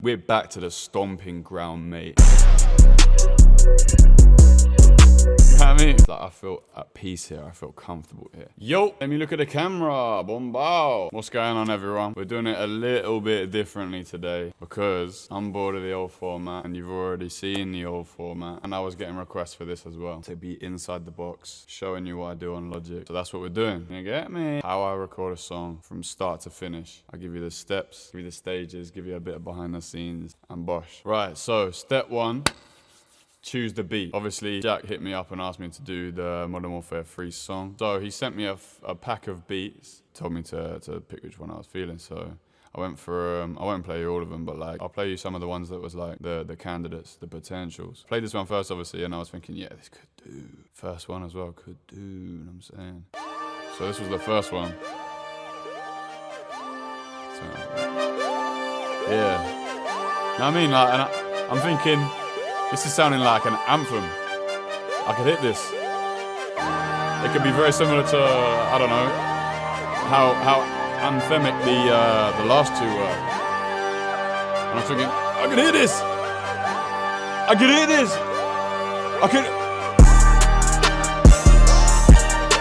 We're back to the stomping ground, mate. You know what I mean? Like, I feel at peace here. I feel comfortable here. Yo, let me look at the camera. Bombao. What's going on, everyone? We're doing it a little bit differently today because I'm bored of the old format and you've already seen the old format. And I was getting requests for this as well, to be inside the box, showing you what I do on Logic. So that's what we're doing. You get me? How I record a song from start to finish. I give you the steps, give you the stages, give you a bit of behind the scenes, and bosh. Right, so step one. Choose the beat. Obviously, Jack hit me up and asked me to do the Modern Warfare 3 song. So he sent me a pack of beats, told me to pick which one I was feeling. So I went for, I won't play you all of them, but like, I'll play you some of the ones that was like the candidates, the potentials. Played this one first, obviously, and I was thinking, yeah, this could do. First one as well, could do, you know what I'm saying? So this was the first one. So, yeah. Know what I mean? Like, and I'm thinking, this is sounding like an anthem. I could hit this. It could be very similar to, I don't know, how anthemic the last two were. And I'm thinking, I could hear this. I could hear this. I could.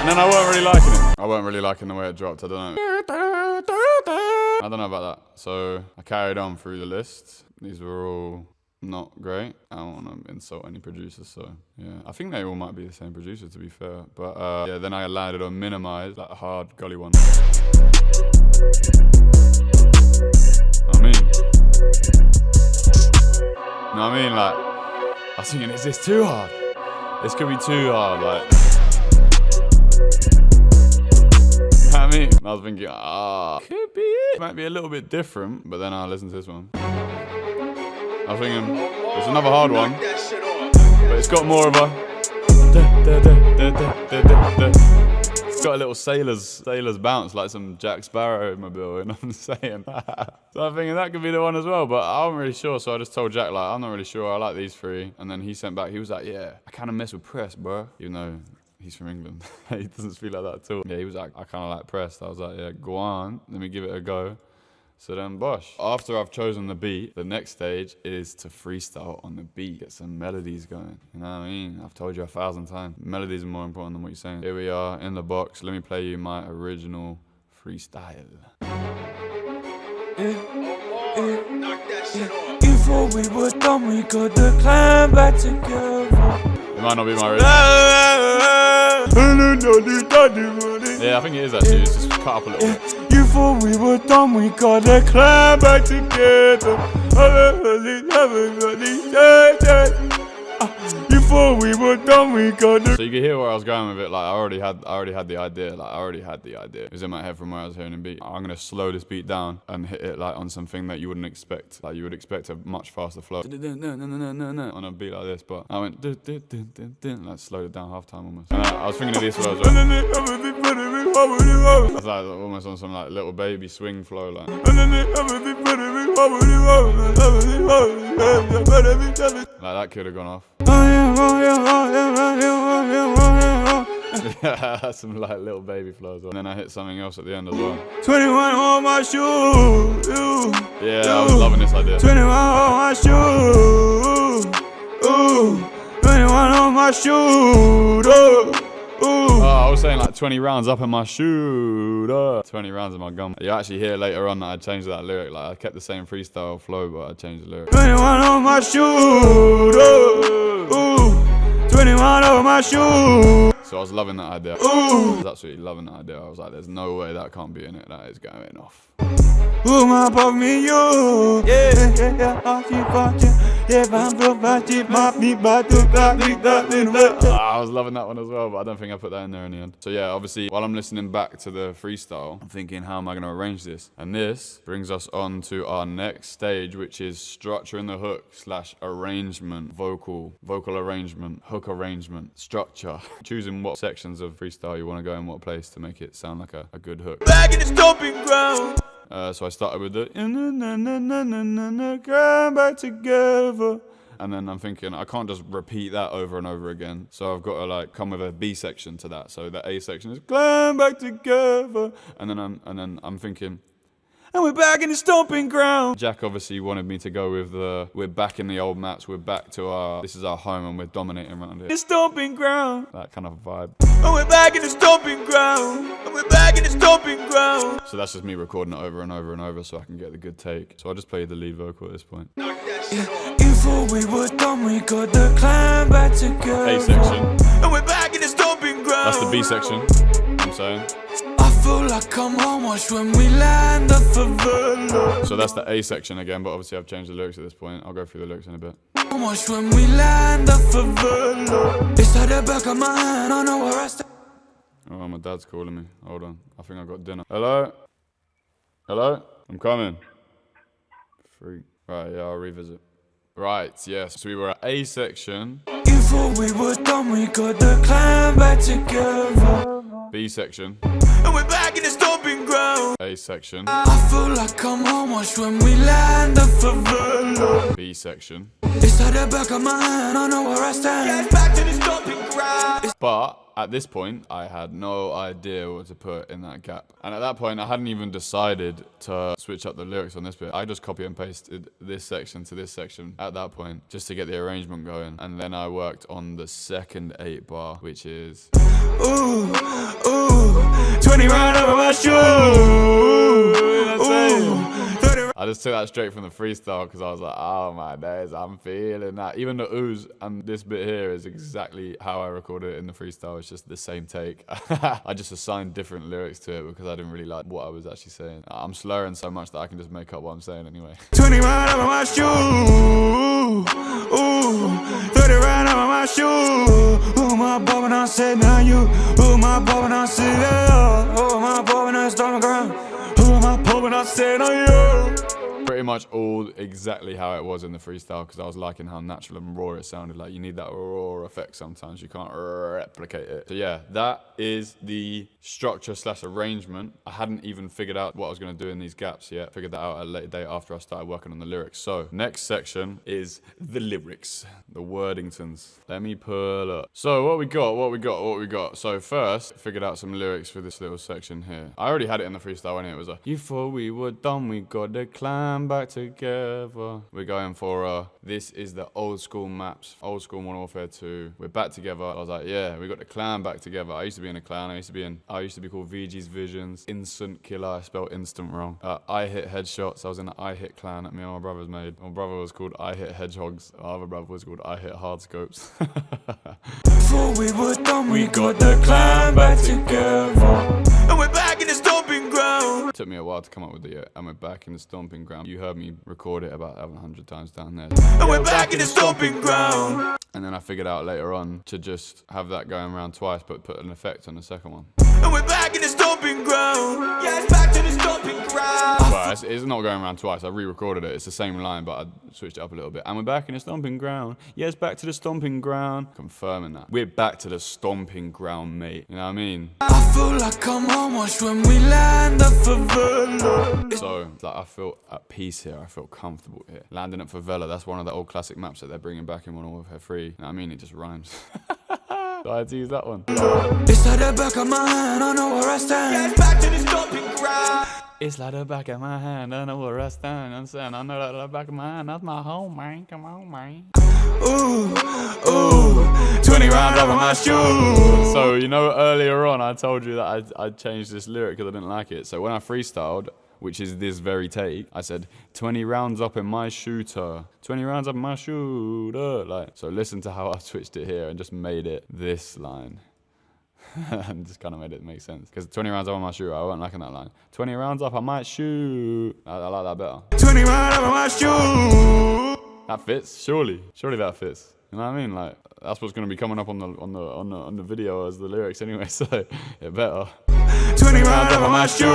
And then I weren't really liking it. I weren't really liking the way it dropped. I don't know. I don't know about that. So I carried on through the list. These were all not great. I don't want to insult any producers, so yeah. I think they all might be the same producer, to be fair. But yeah, then I landed on Minimize, like a hard gully one. I mean, like, I was thinking, is this too hard? This could be too hard, like. You know what I mean? I was thinking, could be it. Might be a little bit different, but then I listened to this one. I was thinking, it's another hard one, but it's got more of a. It's got a little sailor's bounce, like some Jack Sparrow mobile, you know what I'm saying? So I'm thinking that could be the one as well, but I wasn't really sure, so I just told Jack, like, I'm not really sure, I like these three. And then he sent back, he was like, yeah, I kind of mess with Press, bro. Even though he's from England. He doesn't speak like that at all. Yeah, he was like, I kind of like Press. I was like, yeah, go on, let me give it a go. So then bosh. After I've chosen the beat, the next stage is to freestyle on the beat. Get some melodies going. You know what I mean? I've told you 1,000 times. Melodies are more important than what you're saying. Here we are in the box. Let me play you my original freestyle. Before we were done, we could have climbed back together. It might not be my original. Yeah, I think it is actually. It's just cut up a little bit. Before we were done, we gotta climb back together. Before we were done, we gotta. So you can hear where I was going with it. Like I already had the idea. It was in my head from where I was hearing the beat. I'm gonna slow this beat down and hit it like on something that you wouldn't expect. Like you would expect a much faster flow on a beat like this, but I went like slowed it down half time almost. And I was thinking of this as well. I was like almost on some like little baby swing flow like. Like that could have gone off. Yeah, some like little baby flows. And then I hit something else at the end as well. 21 on my shoe. Yeah, I was loving this idea. 21 on my shoe. 21 on my shoe. Oh, I was saying like 20 rounds up in my shoe. 20 rounds in my gum. You actually hear later on that I changed that lyric. Like I kept the same freestyle flow, but I changed the lyric. 21 on my shoe. 21 on my shoe. So I was loving that idea. I was absolutely loving that idea. I was like, there's no way that can't be in it. That is going off. My pop me you. I was loving that one as well, but I don't think I put that in there in the end. So yeah, obviously, while I'm listening back to the freestyle, I'm thinking, how am I going to arrange this? And this brings us on to our next stage, which is structuring the hook / arrangement, vocal arrangement, hook arrangement, structure. Choosing what sections of freestyle you want to go in what place to make it sound like a good hook. Back in the stomping ground. So I started with the come back together. And then I'm thinking, I can't just repeat that over and over again. So I've got to like come with a B section to that. So the A section is climb back together. And then I'm thinking, And we're back in the stomping ground. Jack obviously wanted me to go with the, we're back in the old maps, we're back to our, this is our home and we're dominating around The it. stomping ground. That kind of vibe. And we're back in the stomping ground. And we're back in the stomping ground. So that's just me recording it over and over and over so I can get the good take. So I'll just play the lead vocal at this point. Yeah. Before we were done, we got the climb back together. A section. And we're back in the stomping ground. That's the B section. You know what I'm saying. I feel like I'm home, watch when we land the favela. So that's the A section again, but obviously I've changed the lyrics at this point. I'll go through the lyrics in a bit. Watch when we land the favela. It's at the back of my hand, I know where I stand. Oh, my dad's calling me. Hold on. I think I got dinner. Hello? Hello? I'm coming. Freak. Right, yeah, I'll revisit. Right, yes. So we were at A section. Before we were done, we got the climb back together. B section. And we're back in the stomping ground. A section. I feel like I'm home, watch when we land the favela. B section. It's at the back of my hand, I know where I stand. Yeah, it's back to the stomping ground. But at this point, I had no idea what to put in that gap. And at that point, I hadn't even decided to switch up the lyrics on this bit. I just copy and pasted this section to this section at that point, just to get the arrangement going. And then I worked on the second 8-bar, which is... Ooh, ooh, 20 round over my shoe. Ooh, I just took that straight from the freestyle because I was like, oh my days, I'm feeling that. Even the oohs and this bit here is exactly how I recorded it in the freestyle. It's just the same take. I just assigned different lyrics to it because I didn't really like what I was actually saying. I'm slurring so much that I can just make up what I'm saying anyway. 20 round over my shoe. Ooh, 30 round over my shoe. Ooh, my boy when I said now you. Ooh, my boy when I said yeah. Ooh, my boy when I stomping ground. Ooh, my boy when I said on you. Pretty much all exactly how it was in the freestyle because I was liking how natural and raw it sounded. Like you need that raw effect sometimes. You can't replicate it. So yeah, that is the structure / arrangement. I hadn't even figured out what I was going to do in these gaps yet. Figured that out at a later date after I started working on the lyrics. So next section is the lyrics, the wordingtons. Let me pull up. So what we got. So first, figured out some lyrics for this little section here. I already had it in the freestyle when it was like, before we were done, we got the climb back together. We're going for this is the old school maps, old school Modern Warfare 2. We're back together. I was like, yeah, we got the clan back together. I used to be in a clan. I used to be called VG's Visions. Instant Killer. I spelled instant wrong. I hit headshots. I was in the I hit clan that me and my brothers made. My brother was called I hit hedgehogs. My other brother was called I hit hard scopes. Before we were done, we got the climb back together. And we're back in the stomping ground. It took me a while to come up with the and we're back in the stomping ground. You heard me record it about 100 times down there. And we're back in the stomping ground. And then I figured out later on to just have that going around twice, but put an effect on the second one. And we're back in the stomping ground. Yeah, it's back to the stomping ground. Well, it's not going around twice. I re-recorded it. It's the same line, but I switched it up a little bit. And we're back in the stomping ground. Yeah, it's back to the stomping ground. Confirming that. We're back to the stomping ground, mate. You know what I mean? I feel like I'm home, watch when we land the favela. So, like, I feel at peace here. I feel comfortable here. Landing at favela, that's one of the old classic maps that they're bringing back in Modern Warfare 3. You know what I mean? It just rhymes. So I had to use that one. It's at the back of my hand, I know where I stand. Yeah, it's back to the stomping ground. It's like the back of my hand, I know where I stand. Understand? I know that the back of my hand, that's my home, man. Come on, man. Ooh, ooh, 20 rounds over my shoe. So, you know, earlier on, I told you that I changed this lyric because I didn't like it. So when I freestyled, which is this very take, I said, 20 rounds up in my shooter. 20 rounds up in my shooter. Like, so listen to how I switched it here and just made it this line. And just kind of made it make sense. Because 20 rounds up on my shooter, I wasn't liking that line. 20 rounds up, I might shoot. I like that better. 20 rounds up on my shoe. That fits, surely. Surely that fits. You know what I mean? Like, that's what's going to be coming up on the video as the lyrics anyway, so it better. 20 rounds up on my shoe.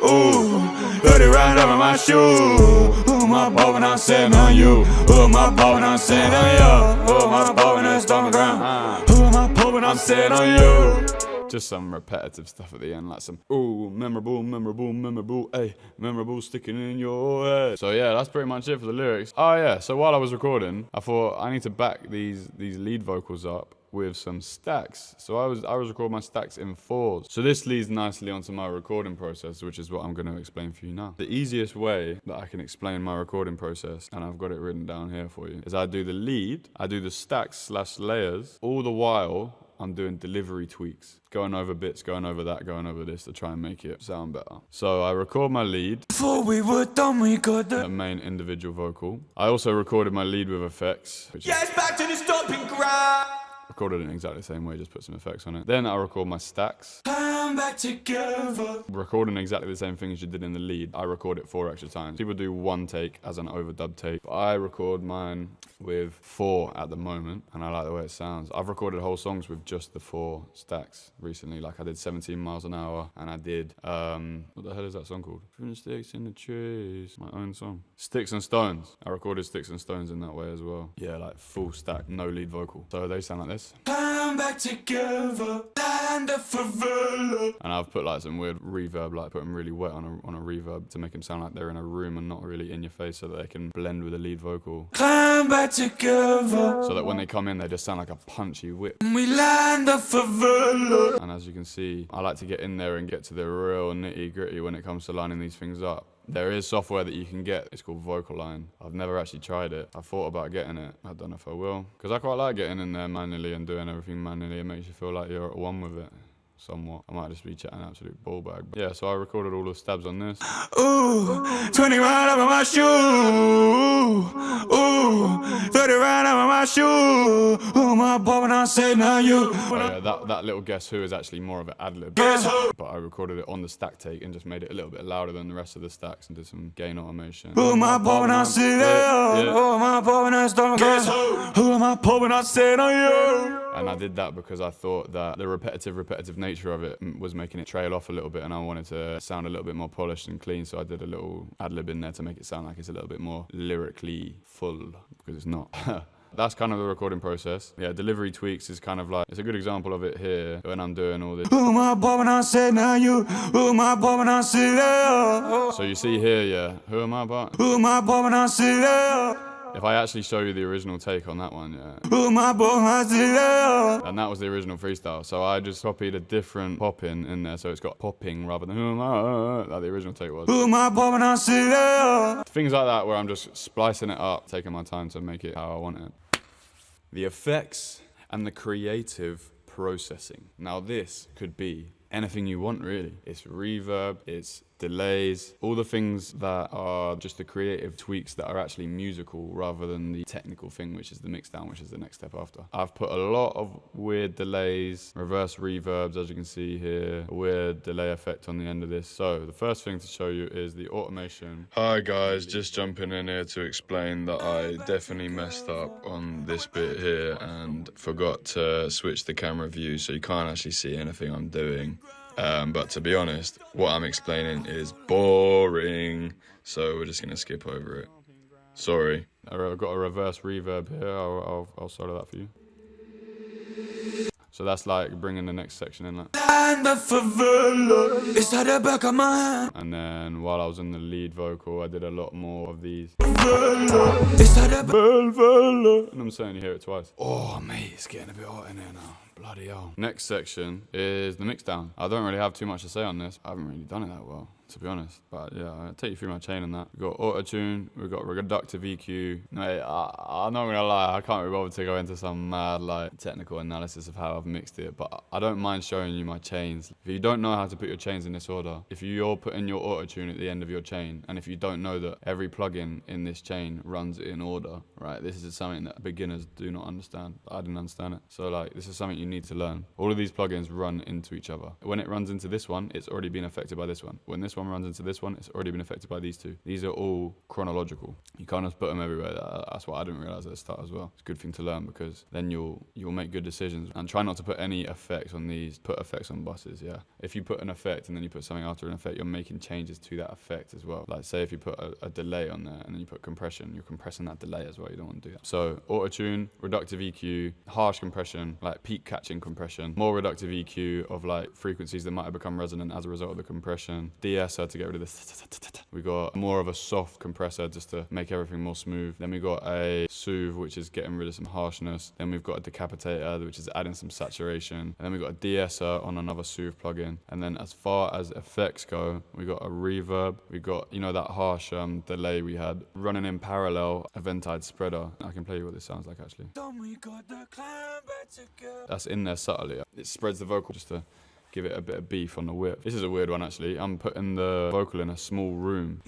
Ooh, 30 rounds up on my shoe. Ooh, my boy when I'm sitting on you. Ooh, my boy when I'm sitting on you. Ooh, my boy when I'm stomping ground. Ooh, my boy when I'm sitting on you. Just some repetitive stuff at the end, like some, ooh, memorable, ayy, memorable sticking in your head. So yeah, that's pretty much it for the lyrics. Oh yeah, so while I was recording, I thought I need to back these lead vocals up with some stacks. So I was recording my stacks in 4s. So this leads nicely onto my recording process, which is what I'm going to explain for you now. The easiest way that I can explain my recording process, and I've got it written down here for you, is I do the lead, I do the stacks / layers, all the while I'm doing delivery tweaks, going over bits, going over that, going over this to try and make it sound better. So I record my lead. Before we were done, we got The main individual vocal. I also recorded my lead with effects, which Yeah, it's back to the stomping ground. recorded it in exactly the same way, just put some effects on it. Then I record my stacks. Come back together. Recording exactly the same thing as you did in the lead, I record it 4 extra times. People do 1 take as an overdub take, but I record mine with 4 at the moment, and I like the way it sounds. I've recorded whole songs with just the 4 stacks recently. Like I did 17 miles an hour, and I did, what the hell is that song called? Putting sticks in the trees, my own song. Sticks and Stones. I recorded Sticks and Stones in that way as well. Yeah, like full stack, no lead vocal. So they sound like this. Come back together. Land of favela. And I've put like some weird reverb, like put them really wet on a reverb to make them sound like they're in a room and not really in your face, so that they can blend with the lead vocal. Come back together. So that when they come in, they just sound like a punchy whip. We land of favela. And as you can see, I like to get in there and get to the real nitty gritty when it comes to lining these things up. There is software that you can get. It's called Vocal Line. I've never actually tried it. I thought about getting it. I don't know if I will. Because I quite like getting in there manually and doing everything manually. It makes you feel like you're at one with it. Somewhat. I might just be chatting absolute ball bag. But yeah, so I recorded all the stabs on this. Ooh, 20 round up in my shoe. Ooh, 30 round up in my shoe. Ooh, my boy, when I say now you. Oh yeah, that little Guess Who is actually more of an ad-lib. Guess who? But I recorded it on the stack take and just made it a little bit louder than the rest of the stacks and did some gain automation. Ooh, my boy, when I say that. Yeah. Ooh, my boy, when I start. Guess who? Ooh, my boy, when I say now you. And I did that because I thought that the repetitive nature of it was making it trail off a little bit, and I wanted to sound a little bit more polished and clean, so I did a little ad-lib in there to make it sound like it's a little bit more lyrically full, because it's not. That's kind of the recording process. Yeah, delivery tweaks is kind of like, it's a good example of it here when I'm doing all this. Ooh, my boy, when I say now you. Ooh, my boy, when I say that. So you see here, yeah, who am I but? Ooh, my boy, when I say that. If I actually show you the original take on that one, yeah. Ooh, my boy, when I say that. And that was the original freestyle. So I just copied a different pop-in in there, so it's got popping rather than like the original take was. Ooh, my boy, when I say that. Things like that where I'm just splicing it up, taking my time to make it how I want it. The effects and the creative processing. Now this could be anything you want, really. It's reverb, it's delays, all the things that are just the creative tweaks that are actually musical rather than the technical thing, which is the mixdown, which is the next step after. I've put a lot of weird delays, reverse reverbs, as you can see here, a weird delay effect on the end of this. So the first thing to show you is the automation. Hi guys, just jumping in here to explain that I definitely messed up on this bit here and forgot to switch the camera view, so you can't actually see anything I'm doing. But to be honest, what I'm explaining is boring, so we're just going to skip over it. Sorry. I've got a reverse reverb here, I'll solo that for you. So that's like bringing the next section in, like. Land of favela. It's at the back of my hand. And then while I was in the lead vocal, I did a lot more of these. It's at the And I'm saying you hear it twice. Oh mate, it's getting a bit hot in here now. Bloody hell. Next section is the mixdown. I don't really have too much to say on this. I haven't really done it that well, to be honest. But yeah, I'll take you through my chain on that. We've got auto-tune, we've got reductive EQ. Mate, I'm not gonna lie, I can't be bothered to go into some mad like technical analysis of how I've mixed it, but I don't mind showing you my chains. If you don't know how to put your chains in this order, if you're putting your auto-tune at the end of your chain, and if you don't know that every plugin in this chain runs in order, right, this is something that beginners do not understand. I didn't understand it. So like, this is something you need to learn. All of these plugins run into each other. When it runs into this one, it's already been affected by this one. When this one runs into this one, it's already been affected by these two. These are all chronological. You can't just put them everywhere. That's what I didn't realize at the start as well. It's a good thing to learn, because then you'll make good decisions. And try not to put any effects on these. Put effects on buses, yeah. If you put an effect and then you put something after an effect, you're making changes to that effect as well. Like say if you put a delay on there and then you put compression, you're compressing that delay as well. You don't want to do that. So auto-tune, reductive EQ, harsh compression, like peak catching compression. More reductive EQ of like frequencies that might have become resonant as a result of the compression. De-esser to get rid of this. We got more of a soft compressor just to make everything more smooth. Then we got a soothe, which is getting rid of some harshness. Then we've got a decapitator, which is adding some saturation. And then we got a de-esser on another soothe plugin. And then as far as effects go, we got a reverb. We got, you know, that harsh delay we had running in parallel, a Ventide spreader. I can play you what this sounds like actually. That's in there subtly. It spreads the vocal just to give it a bit of beef on the whip. This is a weird one actually. I'm putting the vocal in a small room.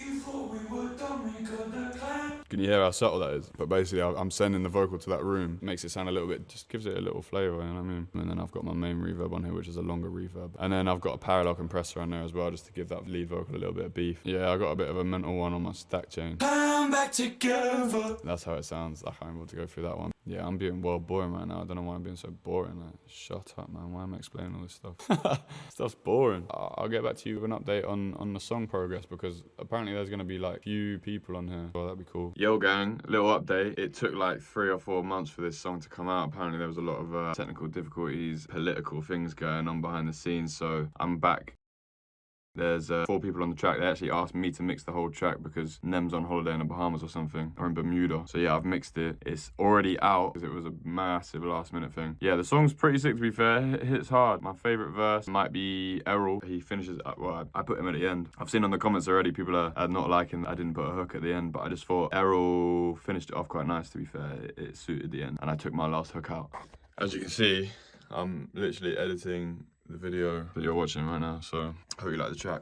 Can you hear how subtle that is? But basically I'm sending the vocal to that room. Makes it sound a little bit, just gives it a little flavour, you know what I mean? And then I've got my main reverb on here, which is a longer reverb. And then I've got a parallel compressor on there as well, just to give that lead vocal a little bit of beef. Yeah, I got a bit of a mental one on my stack chain. Come back together. That's how it sounds. I can't be able to go through that one. Yeah, I'm being well boring right now. I don't know why I'm being so boring. Like, shut up, man. Why am I explaining all this stuff? Stuff's boring. I'll get back to you with an update on the song progress, because apparently there's going to be like few people on here. Well, that'd be cool. Yo, gang, little update. It took like 3 or 4 months for this song to come out. Apparently there was a lot of technical difficulties, political things going on behind the scenes. So I'm back. There's 4 people on the track. They actually asked me to mix the whole track because Nem's on holiday in the Bahamas or something, or in Bermuda. So yeah, I've mixed it. It's already out because it was a massive last minute thing. Yeah, the song's pretty sick to be fair. It hits hard. My favorite verse might be Errol. He finishes, well, I put him at the end. I've seen on the comments already people are not liking that I didn't put a hook at the end, but I just thought Errol finished it off quite nice to be fair. It suited the end, and I took my last hook out. As you can see, I'm literally editing the video that you're watching right now, so I hope you like the track.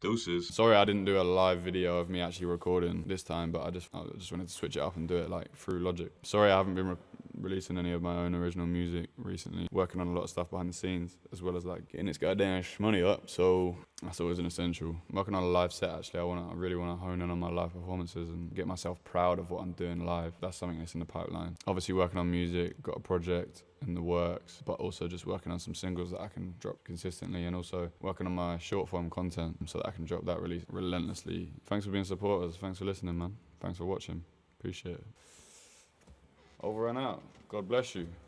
Deuces. Sorry I didn't do a live video of me actually recording this time, but I just wanted to switch it up and do it like through Logic. Sorry I haven't been releasing any of my own original music recently. Working on a lot of stuff behind the scenes, as well as like getting this goddamn money up, so that's always an essential. I'm working on a live set actually. I really want to hone in on my live performances and get myself proud of what I'm doing live. That's something that's in the pipeline. Obviously working on music, got a project in the works, but also just working on some singles that I can drop consistently, and also working on my short form content so that I can drop that really relentlessly. Thanks for being supporters. Thanks for listening, man. Thanks for watching. Appreciate it. Over and out. God bless you.